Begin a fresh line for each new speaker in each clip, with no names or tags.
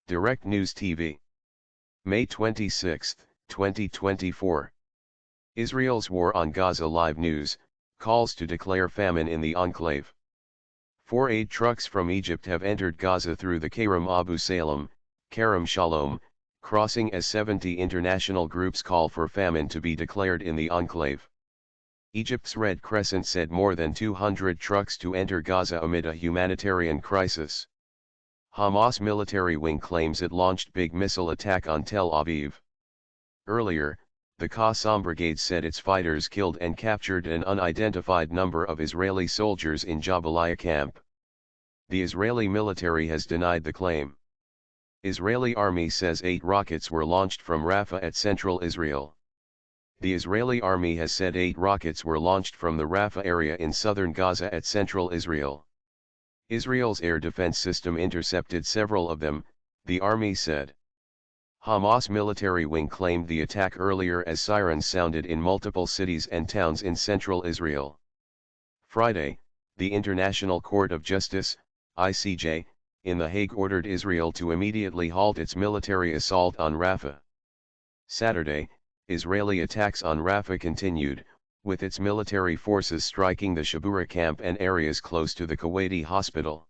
Direct News TV. May 26, 2024. Israel's war on Gaza. Live news, calls to declare famine in the enclave. 4 aid trucks from Egypt have entered Gaza through the Kerem Abu Salem, Kerem Shalom, crossing as 70 international groups call for famine to be declared in the enclave. Egypt's Red Crescent said more than 200 trucks to enter Gaza amid a humanitarian crisis. Hamas military wing claims it launched big missile attack on Tel Aviv. Earlier, the Qassam brigade said its fighters killed and captured an unidentified number of Israeli soldiers in Jabalia camp. The Israeli military has denied the claim. Israeli army says 8 rockets were launched from Rafah at central Israel. The Israeli army has said 8 rockets were launched from the Rafah area in southern Gaza at central Israel. Israel's air defense system intercepted several of them, the army said. Hamas military wing claimed the attack earlier as sirens sounded in multiple cities and towns in central Israel. Friday, the International Court of Justice, ICJ, in The Hague ordered Israel to immediately halt its military assault on Rafah. Saturday, Israeli attacks on Rafah continued, with its military forces striking the Shabura camp and areas close to the Kuwaiti hospital.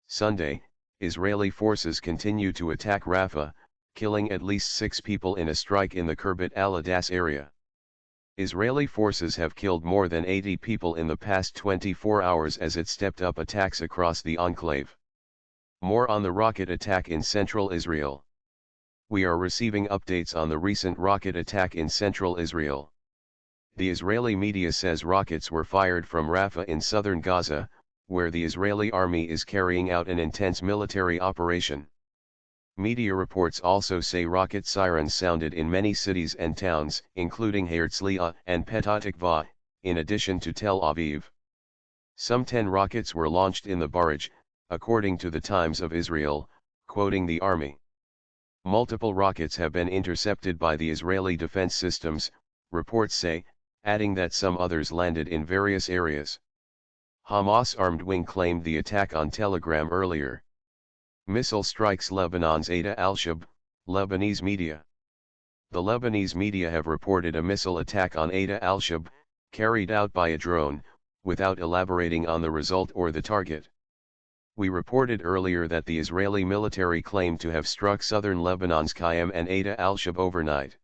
Sunday, Israeli forces continue to attack Rafah, killing at least 6 people in a strike in the Kirbet al-Adas area. Israeli forces have killed more than 80 people in the past 24 hours as it stepped up attacks across the enclave. More on the rocket attack in central Israel. We are receiving updates on the recent rocket attack in central Israel. The Israeli media says rockets were fired from Rafah in southern Gaza, where the Israeli army is carrying out an intense military operation. Media reports also say rocket sirens sounded in many cities and towns, including Herzliya and Petah Tikva, in addition to Tel Aviv. Some 10 rockets were launched in the barrage, according to the Times of Israel, quoting the army. Multiple rockets have been intercepted by the Israeli defense systems, reports say, adding that some others landed in various areas. Hamas armed wing claimed the attack on Telegram earlier. Missile strikes Lebanon's Ada al-Shab, Lebanese media. The Lebanese media have reported a missile attack on Ada al-Shab, carried out by a drone, without elaborating on the result or the target. We reported earlier that the Israeli military claimed to have struck southern Lebanon's Qaim and Ada al-Shab overnight.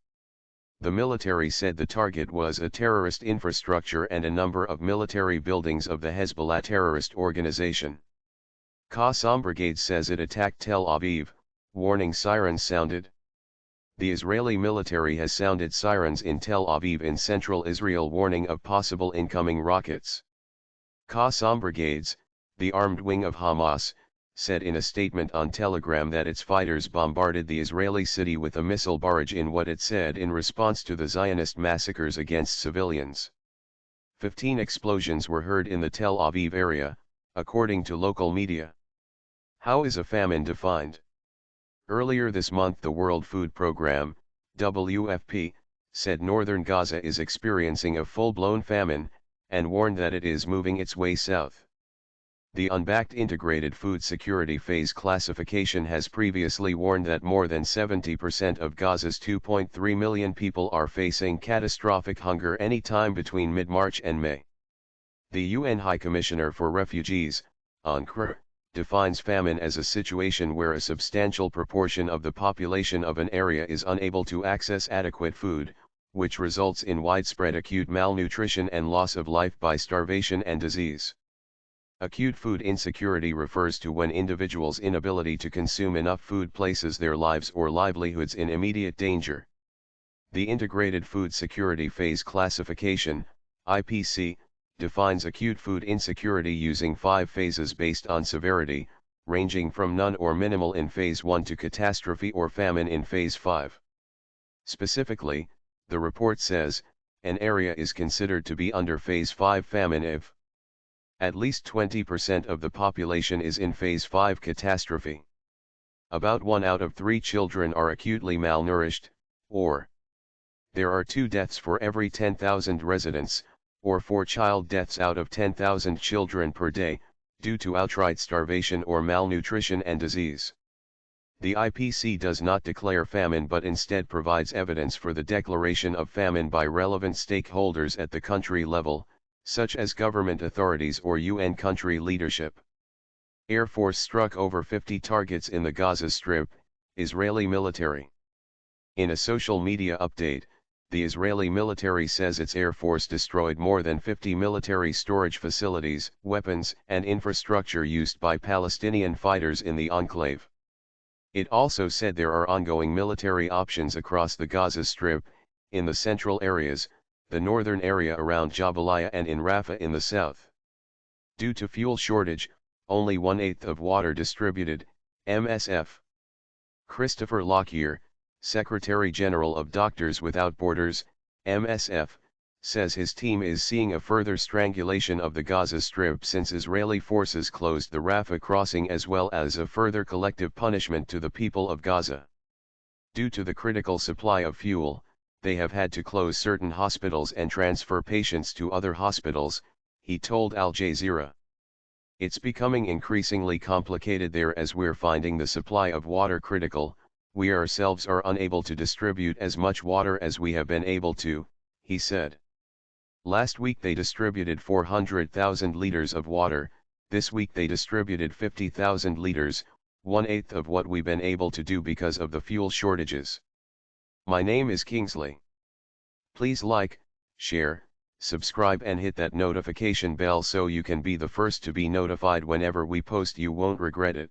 The military said the target was a terrorist infrastructure and a number of military buildings of the Hezbollah terrorist organization. Qassam brigade says it attacked Tel Aviv, warning sirens sounded. The Israeli military has sounded sirens in Tel Aviv in central Israel warning of possible incoming rockets. Qassam brigades, the armed wing of Hamas, said in a statement on Telegram that its fighters bombarded the Israeli city with a missile barrage in what it said in response to the Zionist massacres against civilians. 15 explosions were heard in the Tel Aviv area, according to local media. How is a famine defined? Earlier this month the World Food Programme, WFP, said northern Gaza is experiencing a full-blown famine, and warned that it is moving its way south. The unbacked Integrated Food Security Phase classification has previously warned that more than 70% of Gaza's 2.3 million people are facing catastrophic hunger any time between mid-March and May. The UN High Commissioner for Refugees, UNRWA, defines famine as a situation where a substantial proportion of the population of an area is unable to access adequate food, which results in widespread acute malnutrition and loss of life by starvation and disease. Acute food insecurity refers to when individuals' inability to consume enough food places their lives or livelihoods in immediate danger. The Integrated Food Security Phase classification, IPC, defines acute food insecurity using 5 phases based on severity, ranging from none or minimal in Phase 1 to catastrophe or famine in Phase 5. Specifically, the report says, an area is considered to be under Phase 5 famine if at least 20% of the population is in Phase 5 catastrophe. About 1 out of 3 children are acutely malnourished, or there are 2 deaths for every 10,000 residents, or 4 child deaths out of 10,000 children per day, due to outright starvation or malnutrition and disease. The IPC does not declare famine but instead provides evidence for the declaration of famine by relevant stakeholders at the country level, such as government authorities or UN country leadership. Air Force struck over 50 targets in the Gaza Strip, Israeli military. In a social media update, the Israeli military says its Air Force destroyed more than 50 military storage facilities, weapons and infrastructure used by Palestinian fighters in the enclave. It also said there are ongoing military options across the Gaza Strip, in the central areas, the northern area around Jabalia and in Rafah in the south. Due to fuel shortage, only 1/8 of water distributed, MSF. Christopher Lockyer, Secretary General of Doctors Without Borders, MSF, says his team is seeing a further strangulation of the Gaza Strip since Israeli forces closed the Rafah crossing, as well as a further collective punishment to the people of Gaza. Due to the critical supply of fuel, they have had to close certain hospitals and transfer patients to other hospitals, he told Al Jazeera. It's becoming increasingly complicated there as we're finding the supply of water critical. We ourselves are unable to distribute as much water as we have been able to, he said. Last week they distributed 400,000 liters of water, this week they distributed 50,000 liters, 1/8 of what we've been able to do because of the fuel shortages. My name is Kingsley. Please like, share, subscribe and hit that notification bell so you can be the first to be notified whenever we post. You won't regret it.